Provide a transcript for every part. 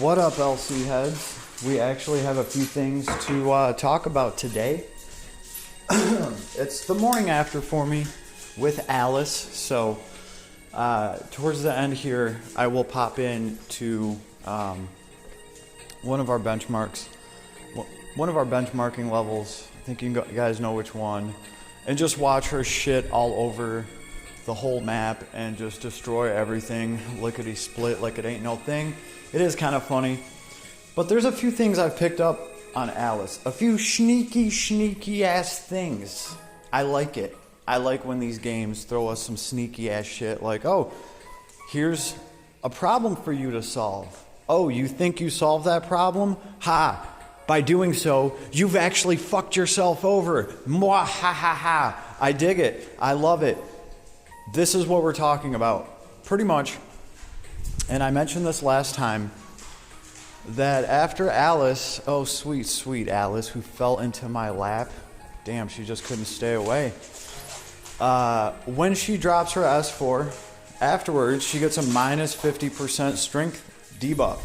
What up, LC heads? We actually have a few things to talk about today. It's the morning after for me with Alice, so towards the end here, I will pop in to one of our benchmarks, one of our benchmarking levels. I think you guys know which one, and just watch her shit all over the whole map and just destroy everything lickety split like it ain't no thing. It is kind of funny, but there's a few things I've picked up on Alice. A few sneaky ass things. I like it. I like when these games throw us some sneaky ass shit like, oh, here's a problem for you to solve. Oh, you think you solved that problem? Ha! By doing so, you've actually fucked yourself over. Mwah ha ha ha. I dig it. I love it. This is what we're talking about. Pretty much. And I mentioned this last time, that after Alice, oh sweet Alice, who fell into my lap, damn, she just couldn't stay away. When she drops her S4, afterwards she gets a minus 50% strength debuff.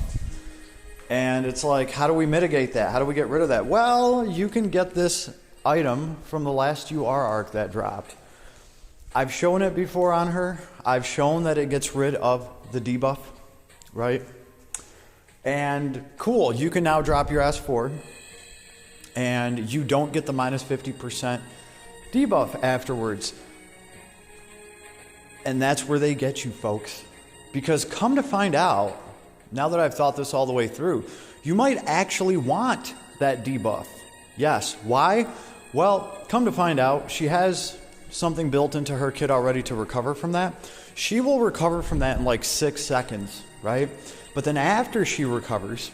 And it's like, how do we mitigate that? How do we get rid of that? Well, you can get this item from the last UR arc that dropped. I've shown it before on her. I've shown that it gets rid of the debuff, right? And cool, you can now drop your S4 and you don't get the minus 50% debuff afterwards. And that's where they get you, folks. Because come to find out, now that I've thought this all the way through, you might actually want that debuff. Yes, why? Well, come to find out, she has something built into her kit already to recover from that. She will recover from that in like 6 seconds, right? But then after she recovers,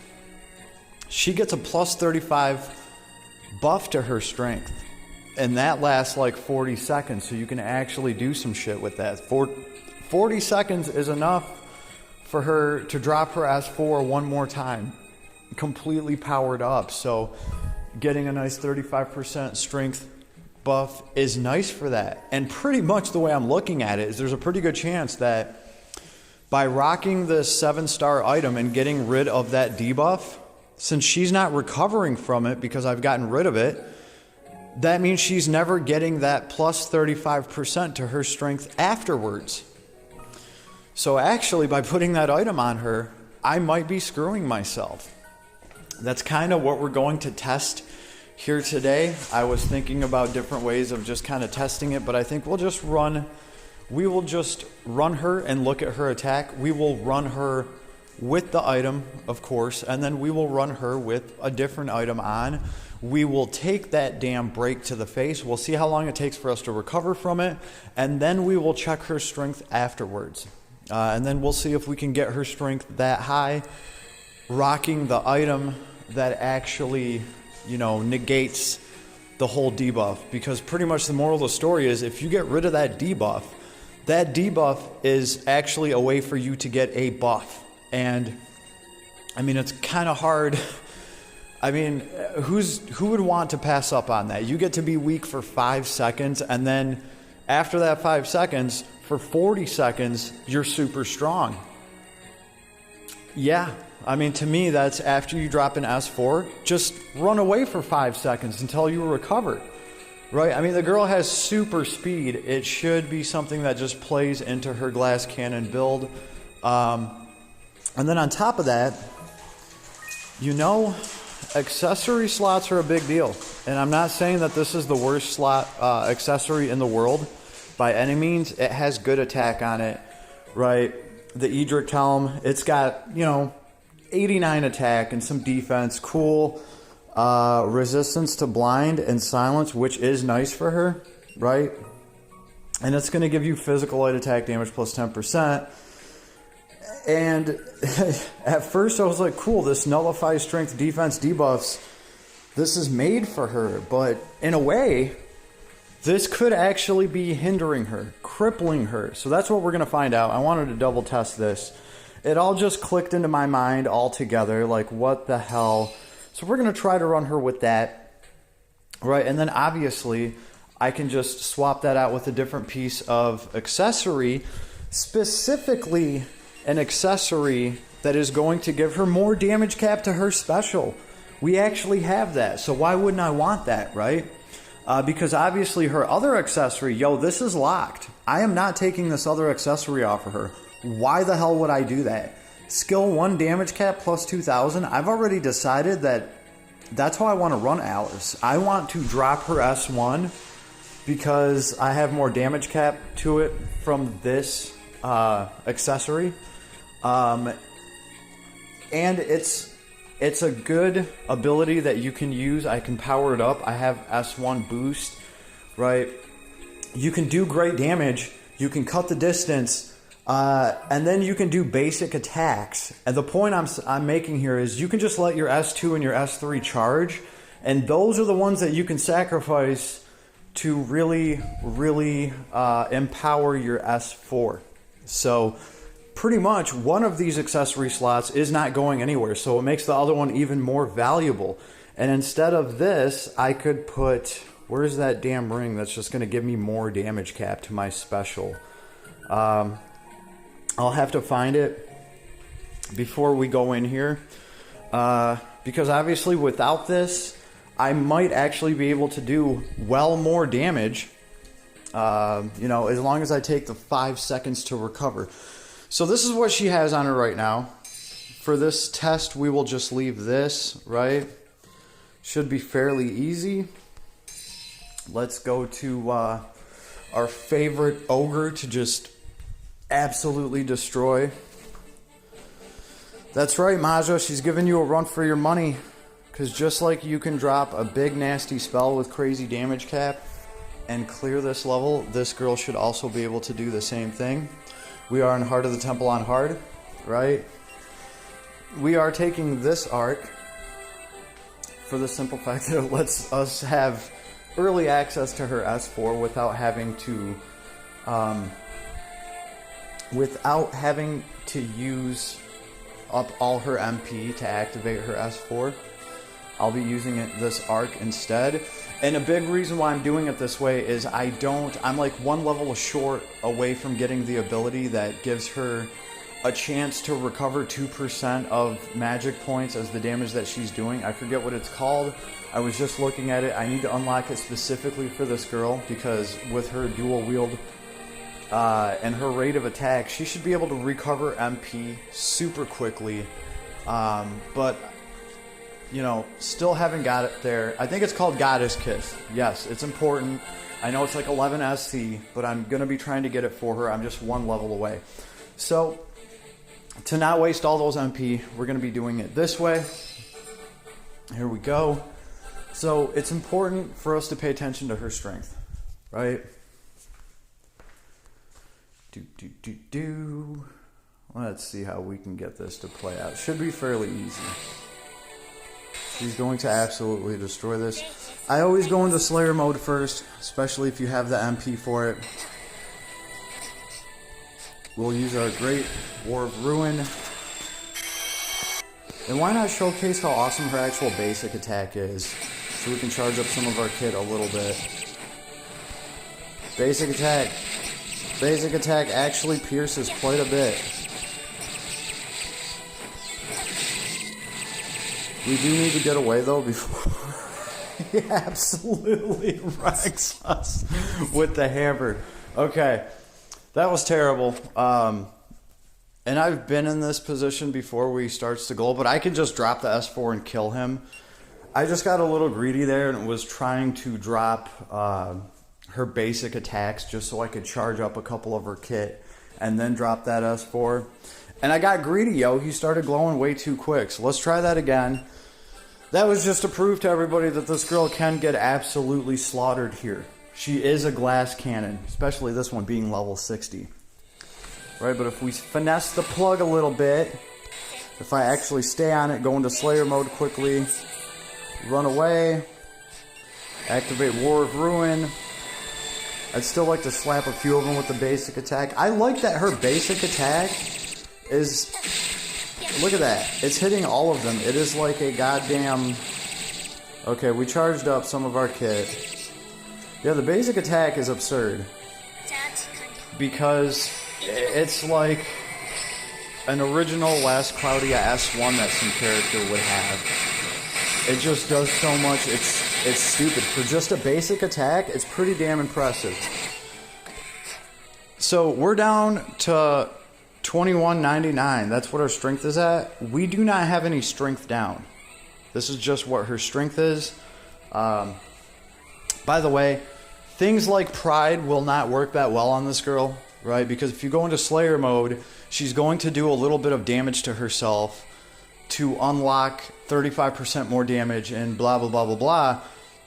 she gets a plus 35 buff to her strength. And that lasts like 40 seconds, so you can actually do some shit with that. 40 seconds is enough for her to drop her S4 one more time, completely powered up. So getting a nice 35% strength buff is nice for that. And pretty much the way I'm looking at it is there's a pretty good chance that by rocking this 7-star item and getting rid of that debuff, since she's not recovering from it because I've gotten rid of it, that means she's never getting that plus 35% to her strength afterwards. So actually, by putting that item on her, I might be screwing myself. That's kind of what we're going to test here today. I was thinking about different ways of just kind of testing it, but I think we will just run her and look at her attack. We will run her with the item, of course, and then we will run her with a different item on. We will take that damn break to the face. We'll see how long it takes for us to recover from it, and then we will check her strength afterwards. And then we'll see if we can get her strength that high, rocking the item that actually, negates the whole debuff. Because pretty much the moral of the story is if you get rid of that debuff is actually a way for you to get a buff. And I mean, it's kind of hard. I mean, who would want to pass up on that? You get to be weak for 5 seconds, and then after that 5 seconds, for 40 seconds, you're super strong. Yeah, I mean, to me, that's after you drop an S4, just run away for 5 seconds until you recover, right? I mean, the girl has super speed. It should be something that just plays into her glass cannon build. And then on top of that, accessory slots are a big deal. And I'm not saying that this is the worst slot accessory in the world by any means. It has good attack on it, right? The Edric Helm, it's got, 89 attack and some defense. Cool. Resistance to blind and silence, which is nice for her, right? And it's going to give you physical light attack damage plus 10%. And at first I was like, cool, this nullifies strength defense debuffs. This is made for her. But in a way, this could actually be hindering her, crippling her. So that's what we're going to find out. I wanted to double test this. It all just clicked into my mind all together. Like, what the hell? So we're going to try to run her with that. Right? And then obviously I can just swap that out with a different piece of accessory, specifically an accessory that is going to give her more damage cap to her special. We actually have that, so why wouldn't I want that, right? Because obviously her other accessory, yo, this is locked. I am not taking this other accessory off of her. Why the hell would I do that? Skill 1 damage cap plus 2,000. I've already decided that that's how I want to run Alice. I want to drop her S1 because I have more damage cap to it from this accessory. And it's a good ability that you can use. I can power it up. I have S1 boost, right? You can do great damage. You can cut the distance. And then you can do basic attacks. And the point I'm making here is you can just let your S2 and your S3 charge. And those are the ones that you can sacrifice to really, really empower your S4. So pretty much one of these accessory slots is not going anywhere. So it makes the other one even more valuable. And instead of this, I could put... Where's that damn ring that's just going to give me more damage cap to my special? I'll have to find it before we go in here. Because obviously without this, I might actually be able to do well more damage. You know, as long as I take the 5 seconds to recover. So this is what she has on her right now. For this test, we will just leave this, right? Should be fairly easy. Let's go to our favorite ogre to just absolutely destroy. That's right, Maja. She's giving you a run for your money. Because just like you can drop a big nasty spell with crazy damage cap and clear this level, this girl should also be able to do the same thing. We are in Heart of the Temple on hard, right? We are taking this arc for the simple fact that it lets us have early access to her S4 without having to use up all her MP to activate her S4. I'll be using this arc instead. And a big reason why I'm doing it this way is I'm like one level short away from getting the ability that gives her a chance to recover 2% of magic points as the damage that she's doing. I forget what it's called. I was just looking at it. I need to unlock it specifically for this girl because with her dual wield and her rate of attack, she should be able to recover MP super quickly. But, you know, still haven't got it there. I think it's called Goddess Kiss. Yes, it's important. I know it's like 11 SC, but I'm going to be trying to get it for her. I'm just one level away. So, to not waste all those MP, we're going to be doing it this way. Here we go. So, it's important for us to pay attention to her strength, right? Let's see how we can get this to play out. Should be fairly easy. She's going to absolutely destroy this. I always go into Slayer mode first, especially if you have the MP for it. We'll use our great War of Ruin. And why not showcase how awesome her actual basic attack is, so we can charge up some of our kit a little bit. Basic attack. Basic attack actually pierces quite a bit. We do need to get away though before he absolutely wrecks us with the hammer. Okay, that was terrible. And I've been in this position before where he starts to glow, but I can just drop the S4 and kill him. I just got a little greedy there and was trying to drop her basic attacks just so I could charge up a couple of her kit and then drop that S4. And I got greedy, yo. He started glowing way too quick. So let's try that again. That was just to prove to everybody that this girl can get absolutely slaughtered here. She is a glass cannon, especially this one being level 60. Right, but if we finesse the plug a little bit, if I actually stay on it, go into Slayer mode quickly, run away, activate War of Ruin. I'd still like to slap a few of them with the basic attack. I like that her basic attack is... Look at that. It's hitting all of them. It is like a goddamn... Okay, we charged up some of our kit. Yeah, the basic attack is absurd. Because it's like... an original last Cloudia S1 that some character would have. It just does so much. It's stupid. For just a basic attack, it's pretty damn impressive. So we're down to 2199. That's what our strength is at. We do not have any strength down. This is just what her strength is. By the way, things like pride will not work that well on this girl, right? Because if you go into Slayer mode, she's going to do a little bit of damage to herself to unlock 35% more damage and blah, blah, blah, blah, blah.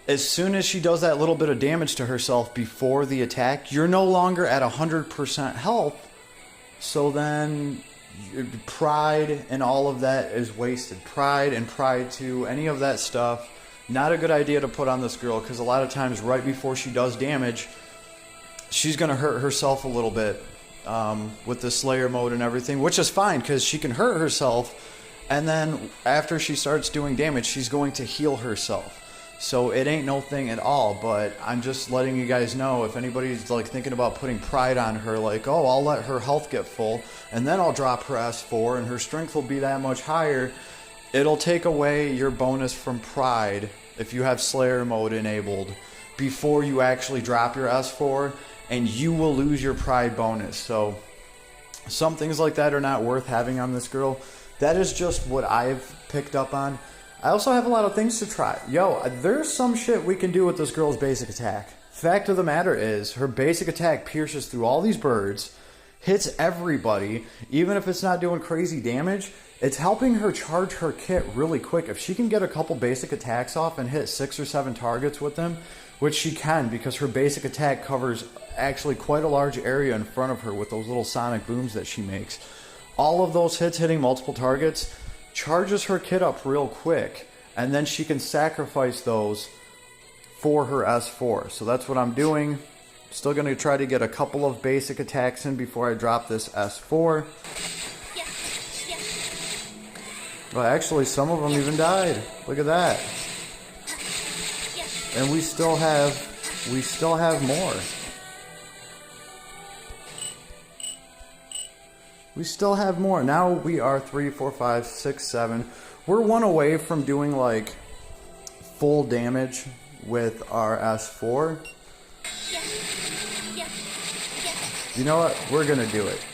As soon as she does that little bit of damage to herself before the attack, you're no longer at 100% health. So then pride and all of that is wasted. Pride and pride 2, any of that stuff, not a good idea to put on this girl, because a lot of times right before she does damage, she's going to hurt herself a little bit with the Slayer mode and everything, which is fine because she can hurt herself. And then after she starts doing damage, she's going to heal herself. So it ain't no thing at all, but I'm just letting you guys know if anybody's like thinking about putting pride on her, like, oh, I'll let her health get full and then I'll drop her S4 and her strength will be that much higher. It'll take away your bonus from pride if you have Slayer mode enabled before you actually drop your S4, and you will lose your pride bonus. So some things like that are not worth having on this girl. That is just what I've picked up on. I also have a lot of things to try. Yo, there's some shit we can do with this girl's basic attack. Fact of the matter is, her basic attack pierces through all these birds, hits everybody, even if it's not doing crazy damage. It's helping her charge her kit really quick. If she can get a couple basic attacks off and hit 6 or 7 targets with them, which she can because her basic attack covers actually quite a large area in front of her with those little sonic booms that she makes. All of those hits hitting multiple targets charges her kit up real quick, and then she can sacrifice those for her S4. So that's what I'm doing. Still going to try to get a couple of basic attacks in before I drop this S4. Well, actually, some of them even died. Look at that. And we still have more. We still have more. Now we are 3, 4, 5, 6, 7. We're one away from doing like full damage with our S4. You know what? We're gonna do it.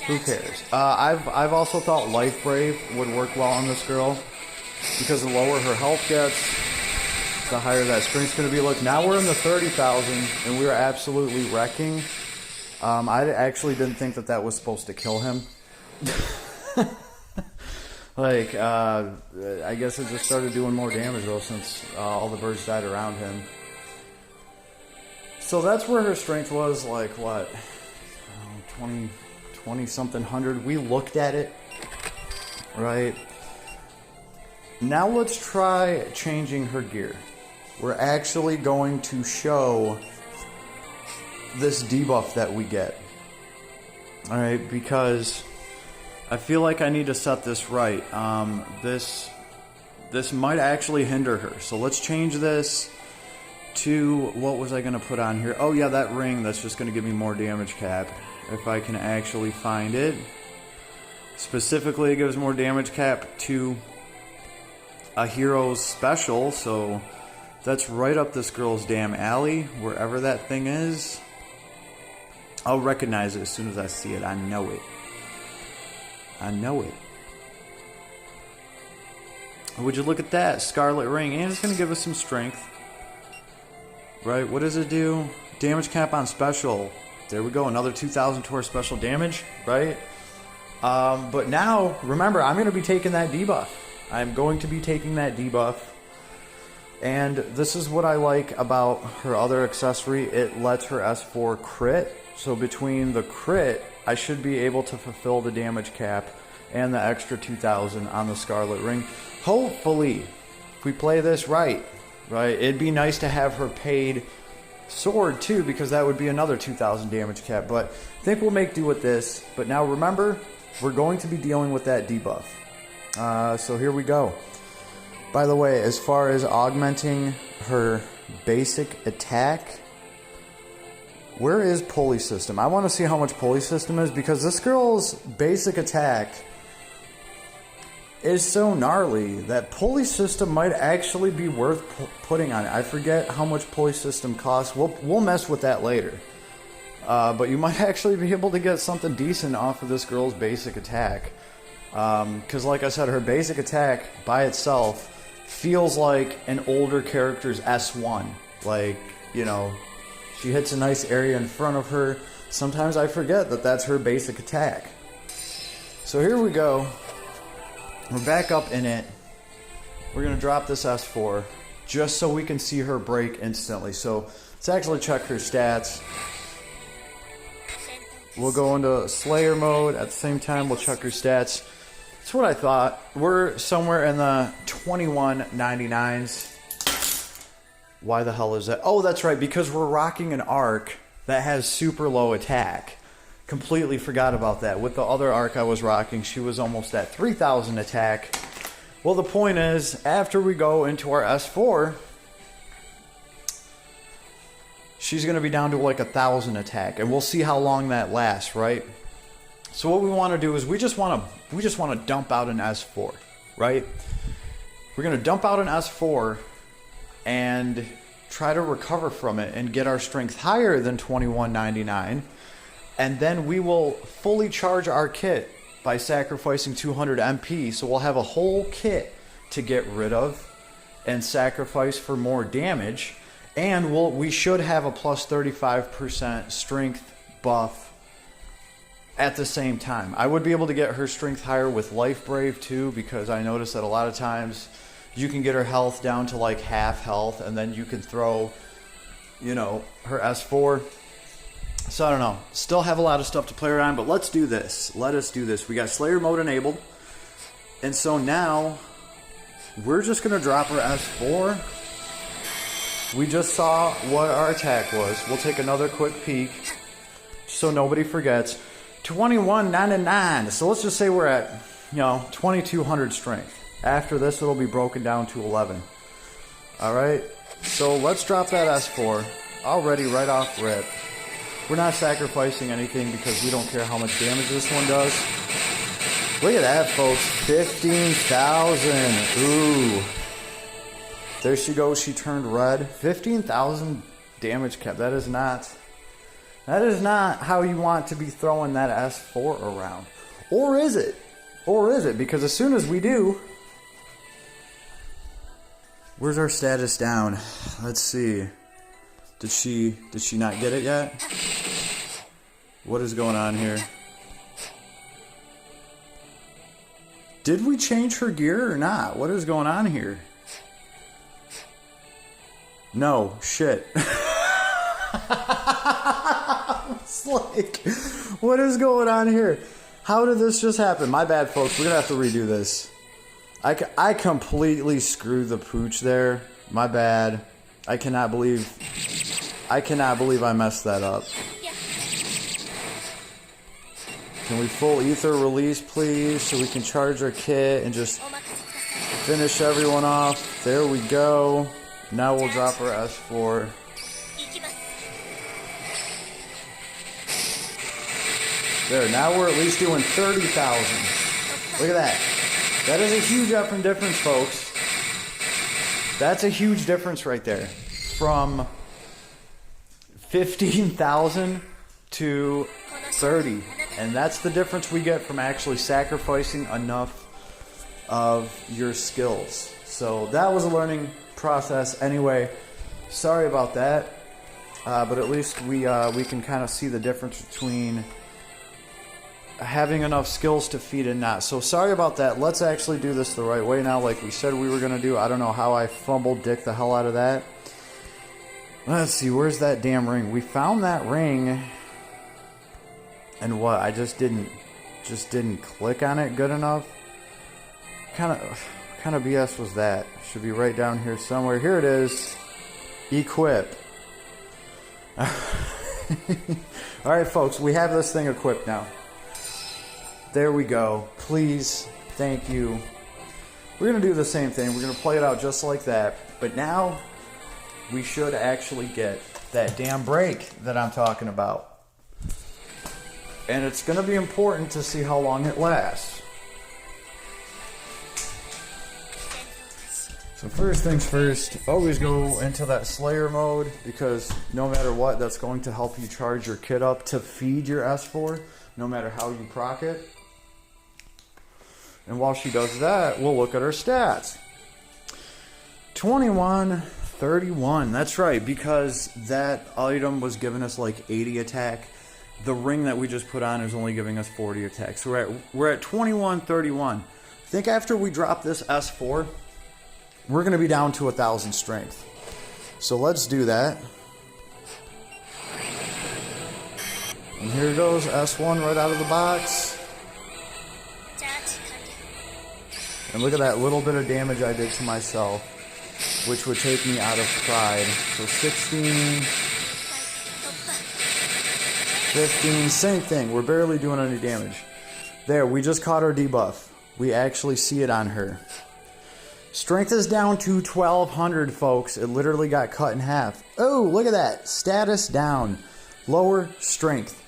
Who cares? I've also thought Life Brave would work well on this girl because the lower her health gets, the higher that strength's gonna be. Look, now we're in the 30,000 and we're absolutely wrecking. I actually didn't think that was supposed to kill him. Like, I guess it just started doing more damage though since all the birds died around him. So that's where her strength was, like, what? 20 something hundred. We looked at it, right? Now let's try changing her gear. We're actually going to show this debuff that we get. Alright, because I feel like I need to set this right. This might actually hinder her. So let's change this to, what was I going to put on here? Oh yeah, that ring that's just going to give me more damage cap. If I can actually find it. Specifically, it gives more damage cap to a hero's special, so that's right up this girl's damn alley, wherever that thing is. I'll recognize it as soon as I see it. I know it. I know it. Would you look at that? Scarlet Ring. And it's going to give us some strength. Right? What does it do? Damage cap on special. There we go. Another 2,000 to our special damage. Right? But now, remember, I'm going to be taking that debuff. I'm going to be taking that debuff. And this is what I like about her other accessory. It lets her S4 crit. So between the crit, I should be able to fulfill the damage cap and the extra 2,000 on the Scarlet Ring. Hopefully, if we play this right, it'd be nice to have her paid sword too, because that would be another 2,000 damage cap. But I think we'll make do with this. But now remember, we're going to be dealing with that debuff. So here we go. By the way, as far as augmenting her basic attack, Where is pulley system? I want to see how much pulley system is, because this girl's basic attack is so gnarly that pulley system might actually be worth putting on it. I forget how much pulley system costs. We'll mess with that later. But you might actually be able to get something decent off of this girl's basic attack. Because like I said, her basic attack by itself feels like an older character's S1. Like, you know, she hits a nice area in front of her. Sometimes I forget that that's her basic attack. So here we go. We're back up in it. We're going to drop this S4 just so we can see her break instantly. So let's actually check her stats. We'll go into Slayer mode. At the same time, we'll check her stats. That's what I thought. We're somewhere in the 2199s. Why the hell is that? Oh, that's right, because we're rocking an arc that has super low attack. Completely forgot about that. With the other arc I was rocking, she was almost at 3,000 attack. Well, the point is, after we go into our S4, she's going to be down to like 1,000 attack, and we'll see how long that lasts, right? So what we want to do is we just want to dump out an S4, right? We're going to dump out an S4 and try to recover from it and get our strength higher than 2199. And then we will fully charge our kit by sacrificing 200 MP. So we'll have a whole kit to get rid of and sacrifice for more damage. And we should have a plus 35% strength buff at the same time. I would be able to get her strength higher with Life Brave too, because I noticed that a lot of times you can get her health down to like half health, and then you can throw, you know, her S4. So I don't know. Still have a lot of stuff to play around, but let's do this. Let us do this. We got Slayer mode enabled. And so now we're just going to drop our S4. We just saw what our attack was. We'll take another quick peek so nobody forgets. 2199. So let's just say we're at, 2200 strength. After this, it'll be broken down to 11. All right. So let's drop that S4 already right off rip. We're not sacrificing anything because we don't care how much damage this one does. Look at that, folks. 15,000. Ooh. There she goes. She turned red. 15,000 damage cap. That is not how you want to be throwing that S4 around. Or is it? Or is it? Because as soon as we do... Where's our status down? Let's see. Did she not get it yet? What is going on here? Did we change her gear or not? What is going on here? No, shit. It's like, what is going on here? How did this just happen? My bad, folks. We're gonna have to redo this. I completely screwed the pooch there. My bad. I cannot believe I messed that up. Can we full ether release, please, so we can charge our kit and just finish everyone off? There we go. Now we'll drop our S4. There, now we're at least doing 30,000. Look at that. That is a huge difference, folks. That's a huge difference right there. From 15,000 to 30. And that's the difference we get from actually sacrificing enough of your skills. So that was a learning process. Anyway, sorry about that. But at least we can kind of see the difference between having enough skills to feed and not. So sorry about that. Let's actually do this the right way now, like we said we were going to do. I don't know how I fumbled dick the hell out of that. Let's see, where's that damn ring? We found that ring, and what? I just didn't click on it good enough. Kind of BS was that? Should be right down here somewhere. Here it is. Equip. All right, folks, we have this thing equipped now. There we go. Please, thank you. We're going to do the same thing. We're going to play it out just like that. But now, we should actually get that damn brake that I'm talking about. And it's going to be important to see how long it lasts. So first things first, always go into that Slayer mode, because no matter what, that's going to help you charge your kit up to feed your S4, no matter how you proc it. And while she does that, we'll look at her stats. 2131, that's right, because that item was giving us like 80 attack. The ring that we just put on is only giving us 40 attack. So we're at 2131. I think after we drop this S4, we're going to be down to 1,000 strength. So let's do that. And here goes S1 right out of the box. And look at that little bit of damage I did to myself, which would take me out of pride. So 16, 15, same thing. We're barely doing any damage. There, we just caught our debuff. We actually see it on her. Strength is down to 1,200, folks. It literally got cut in half. Oh, look at that. Status down. Lower strength.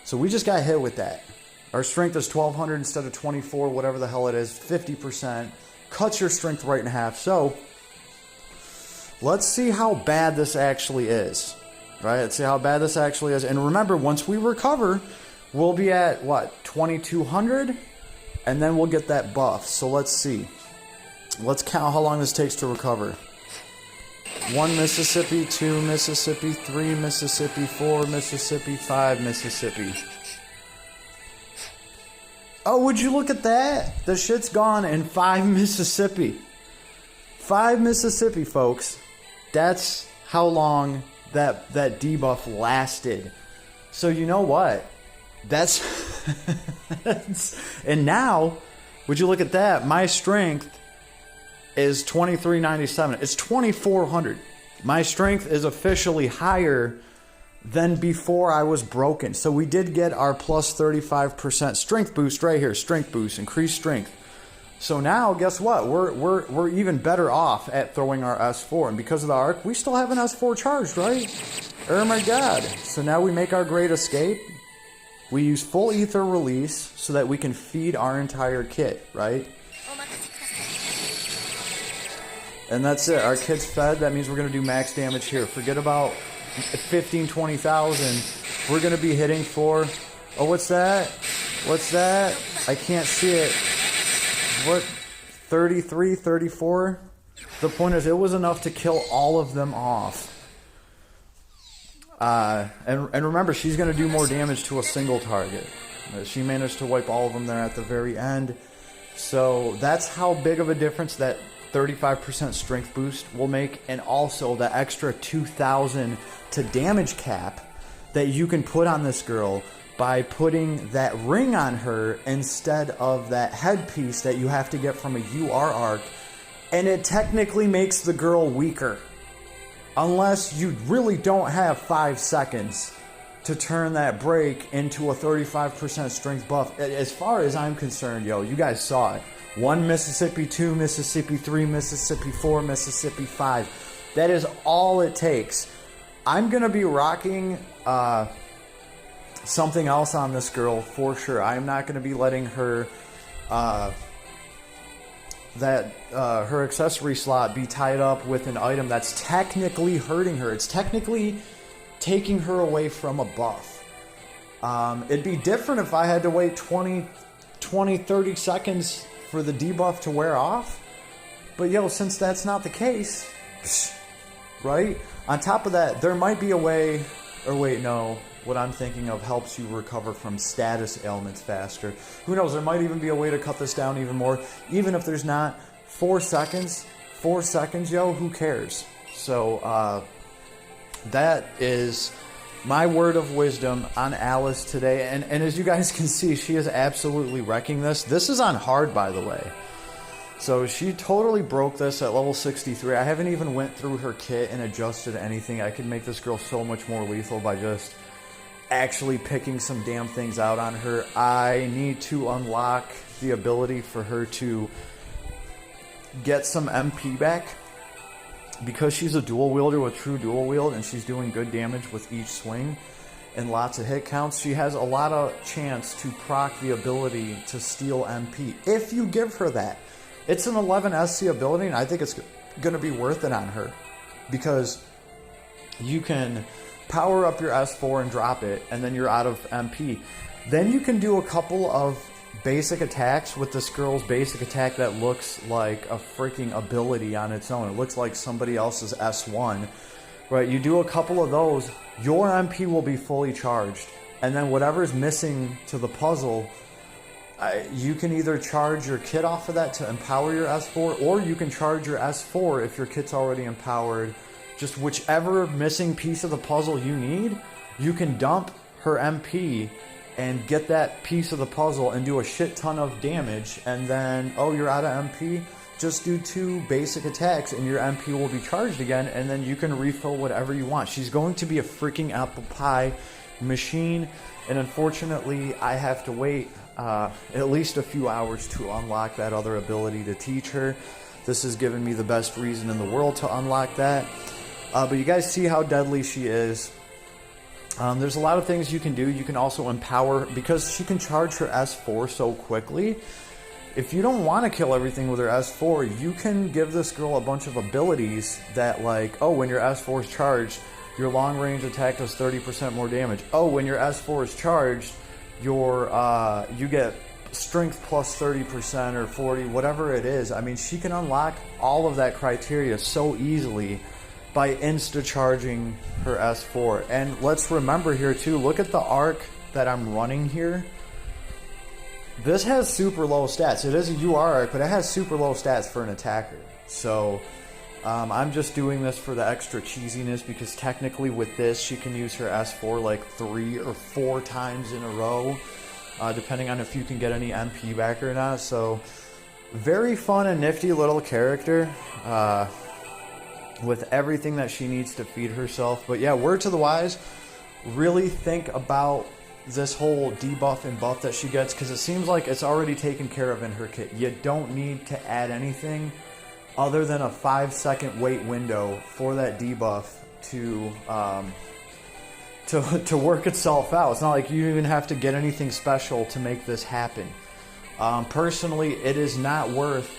So we just got hit with that. Our strength is 1,200 instead of 24, whatever the hell it is. 50%. Cuts your strength right in half. So let's see how bad this actually is. Right? Let's see how bad this actually is. And remember, once we recover, we'll be at, what, 2,200? And then we'll get that buff. So let's see. Let's count how long this takes to recover. 1 Mississippi, 2 Mississippi, 3 Mississippi, 4 Mississippi, 5 Mississippi. Oh, would you look at that? The shit's gone in 5 Mississippi. 5 Mississippi, folks. That's how long that debuff lasted. So you know what? That's... and now, would you look at that? My strength is 2397. It's 2400. My strength is officially higher than before I was broken. So we did get our plus 35% strength boost right here. Strength boost, increased strength. So now, guess what? We're even better off at throwing our S4. And because of the arc, we still have an S4 charged, right? Oh my god. So now we make our great escape. We use full ether release so that we can feed our entire kit, right? And that's it. Our kit's fed. That means we're going to do max damage here. Forget about 15, 20,000. We're going to be hitting for... Oh, what's that? What's that? I can't see it. What? 33, 34? The point is, it was enough to kill all of them off. And remember, she's going to do more damage to a single target. She managed to wipe all of them there at the very end. So that's how big of a difference that 35% strength boost will make, and also the extra 2,000 to damage cap that you can put on this girl by putting that ring on her instead of that headpiece that you have to get from a UR arc. And it technically makes the girl weaker. Unless you really don't have 5 seconds to turn that break into a 35% strength buff. As far as I'm concerned, yo, you guys saw it. 1 Mississippi, 2 Mississippi, 3 Mississippi, 4 Mississippi, 5. That is all it takes. I'm going to be rocking something else on this girl for sure. I'm not going to be letting her her accessory slot be tied up with an item that's technically hurting her. It's technically taking her away from a buff. It'd be different if I had to wait 20, 30 seconds for the debuff to wear off. But yo, since that's not the case, right? On top of that, there might be a way, or wait, no. What I'm thinking of helps you recover from status ailments faster. Who knows, there might even be a way to cut this down even more. Even if there's not 4 seconds, yo, who cares? So, that is my word of wisdom on Alice today. And as you guys can see, she is absolutely wrecking this. This is on hard, by the way. So she totally broke this at level 63. I haven't even went through her kit and adjusted anything. I could make this girl so much more lethal by just actually picking some damn things out on her. I need to unlock the ability for her to get some MP back. because she's a dual wielder with true dual wield and she's doing good damage with each swing and lots of hit counts, she has a lot of chance to proc the ability to steal MP if you give her that. It's an 11 SC ability, and I think it's going to be worth it on her because you can power up your S4 and drop it, and then you're out of MP. Then you can do a couple of basic attacks with this girl's basic attack that looks like a freaking ability on its own. It looks like somebody else's S1. Right, you do a couple of those, your MP will be fully charged. And then whatever's missing to the puzzle, you can either charge your kit off of that to empower your S4, or you can charge your S4 if your kit's already empowered. Just whichever missing piece of the puzzle you need, you can dump her MP and get that piece of the puzzle and do a shit ton of damage. And then, oh, you're out of MP? Just do 2 basic attacks and your MP will be charged again, and then you can refill whatever you want. She's going to be a freaking apple pie machine, and unfortunately I have to wait at least a few hours to unlock that other ability to teach her. This has given me the best reason in the world to unlock that. But you guys see how deadly she is. There's a lot of things you can do. You can also empower, because she can charge her S4 so quickly. If you don't want to kill everything with her S4, you can give this girl a bunch of abilities that, like, oh, when your S4 is charged, your long range attack does 30% more damage. Oh, when your S4 is charged, you get strength plus 30% or 40, whatever it is. I mean, she can unlock all of that criteria so easily by insta-charging her S4. And let's remember here too, look at the arc that I'm running here. This has super low stats. It is a UR arc, but it has super low stats for an attacker. So I'm just doing this for the extra cheesiness, because technically with this, she can use her S4 like 3 or 4 times in a row, depending on if you can get any MP back or not. So very fun and nifty little character with everything that she needs to feed herself. But yeah, word to the wise, really think about this whole debuff and buff that she gets, because it seems like it's already taken care of in her kit. You don't need to add anything other than a 5-second wait window for that debuff to work itself out. It's not like you even have to get anything special to make this happen. Personally, it is not worth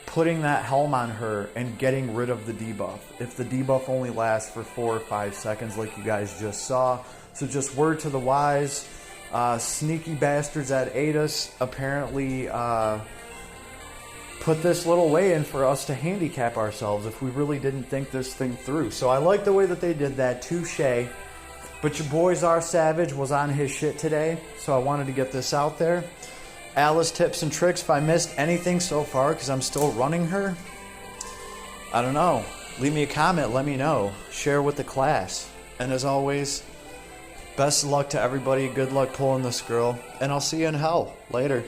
putting that helm on her and getting rid of the debuff if the debuff only lasts for 4 or 5 seconds, like you guys just saw. So just word to the wise, sneaky bastards at ADAS apparently put this little way in for us to handicap ourselves if we really didn't think this thing through. So I like the way that they did that. Touche. But your boy Czar Savage was on his shit today, so I wanted to get this out there. Alice tips and tricks. If I missed anything so far because I'm still running her, I don't know. Leave me a comment, let me know. Share with the class. And as always, best of luck to everybody. Good luck pulling this girl. And I'll see you in hell. Later.